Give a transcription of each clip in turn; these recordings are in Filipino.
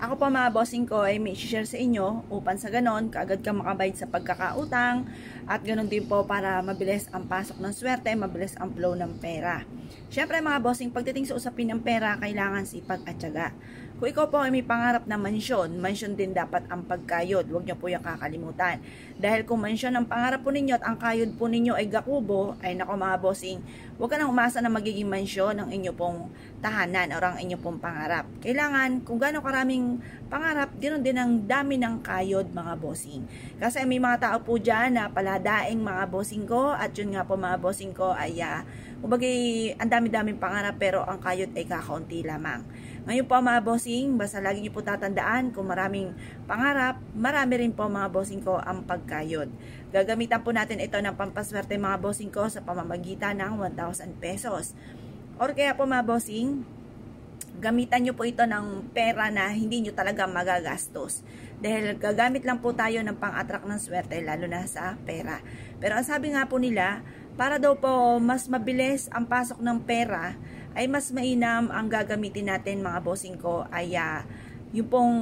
Ako po mga bossing ko ay may share sa inyo upang sa ganon, kaagad ka makabayad sa pagkakautang at ganon din po para mabilis ang pasok ng swerte, mabilis ang flow ng pera. Siyempre mga bossing, pagdating sa usapin ng pera, kailangan sipag at tiyaga. Kung ikaw po ay may pangarap na mansyon din dapat ang pagkayod. Huwag niyo po yung kakalimutan. Dahil kung mansyon ang pangarap po ninyo at ang kayod po ninyo ay gakubo, ay nako mga bossing, huwag ka nang umasa na magiging mansyon ang inyo pong tahanan o ang inyo pong pangarap. Kailangan, kung gaano karaming pangarap, ganoon din ang dami ng kayod mga bossing. Kasi may mga tao po dyan na paladaing mga bossing ko, at yun nga po mga bossing ko ay kubagay, ang dami-daming pangarap pero ang kayod ay kakaunti lamang. Ngayon po mga bossing, basta lagi niyo po tatandaan, kung maraming pangarap, marami rin po mga bossing ko ang pagkayod. Gagamitan po natin ito ng pampaswerte mga bossing ko sa pamamagitan ng 1,000 pesos. Or kaya po mga bossing, gamitan nyo po ito ng pera na hindi nyo talaga magagastos. Dahil gagamit lang po tayo ng pang-attract ng swerte, lalo na sa pera. Pero ang sabi nga po nila, para daw po mas mabilis ang pasok ng pera, ay mas mainam ang gagamitin natin mga bossing ko ay yung pong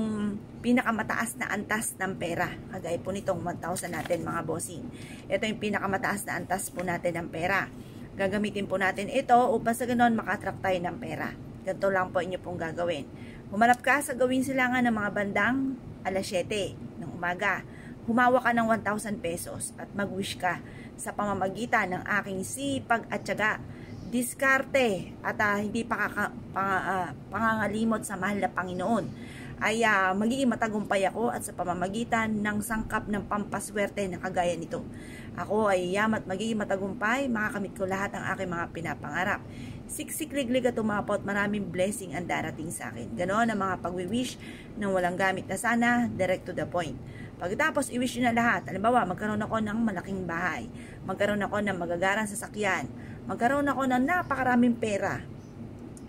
pinakamataas na antas ng pera. Kagaya po nitong 1,000 natin mga bossing. Ito yung pinakamataas na antas po natin ng pera. Gagamitin po natin ito upang sa ganon maka-attract tayo ng pera. Ganito lang po inyo pong gagawin. Humanap ka sa gawing silangan ng mga bandang alas 7 ng umaga. Humawa ka ng 1,000 pesos at mag-wish ka sa pamamagitan ng aking sipag at tiyaga, diskarte at hindi pangangalimot sa mahal na Panginoon ay magiging matagumpay ako at sa pamamagitan ng sangkap ng pampaswerte na kagaya nito. Ako ay yamat magiging matagumpay, makakamit ko lahat ng aking mga pinapangarap. Siksik-liglig at umapot, maraming blessing ang darating sa akin. Ganon ang mga pagwi-wish ng walang gamit na sana, direct to the point. Pagkatapos i-wish nyo na lahat, halimbawa magkaroon ako ng malaking bahay, magkaroon ako ng magagarang sasakyan, magkaroon ako ng napakaraming pera,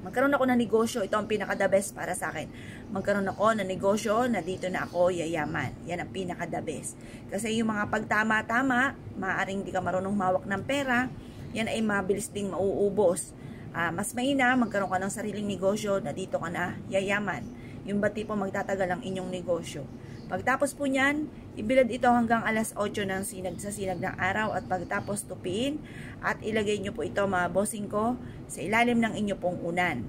magkaroon ako ng negosyo, ito ang pinaka-the best para sa akin. Magkaroon ako ng negosyo na dito na ako yayaman. Yan ang pinaka-the best. Kasi yung mga pagtama-tama, maaaring di ka marunong mawak ng pera, yan ay mabilis ding mauubos. Mas mainam, magkaroon ka ng sariling negosyo na dito ka na yayaman. Yung ba tipo magtatagal ang inyong negosyo. Pagtapos po niyan, ibilad ito hanggang alas 8 ng sa sinag ng araw at pagtapos tupiin at ilagay nyo po ito mga bossing ko sa ilalim ng inyo pong unan.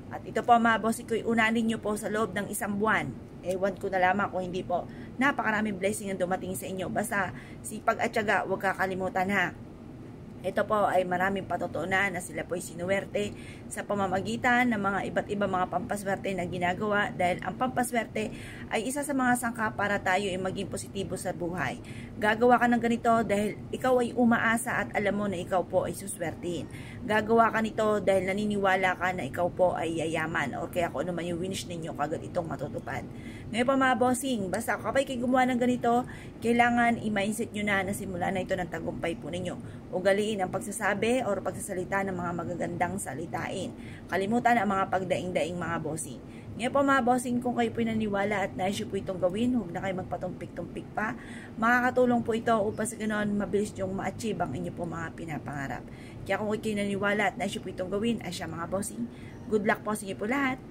At ito po mga bossing ko, unanin nyo po sa loob ng isang buwan. Ewan ko na lamang kung hindi po. Napakaraming blessing ang dumating sa inyo. Basta sipag at tiyaga, huwag kakalimutan ha. Ito po ay maraming patutunan na sila po ay sinuwerte sa pamamagitan ng mga iba't ibang mga pampaswerte na ginagawa dahil ang pampaswerte ay isa sa mga sangka para tayo ay maging positibo sa buhay. Gagawa ka ng ganito dahil ikaw ay umaasa at alam mo na ikaw po ay suswertein. Gagawa ka nito dahil naniniwala ka na ikaw po ay yayaman o kaya kung ano man yung winish ninyo kagad itong matutupad. Ngayon pa mga bossing, basta kapag kayo gumawa ng ganito, kailangan i-mindset nyo na simula na ito ng tagumpay po ninyo. Ugaliin ang pagsasabi o pagsasalita ng mga magagandang salitain. Kalimutan ang mga pagdaing-daing mga bossing. Ngayon po mga bossing, kung kayo po naniniwala at nais po itong gawin, huwag na kayo magpatumpik-tumpik pa. Makakatulong po ito upang sa ganoon mabilis nyong ma-achieve ang inyo po mga pinapangarap. Kaya kung kayo naniniwala at nais po itong gawin, ay siya mga bossing. Good luck po sa inyo po lahat.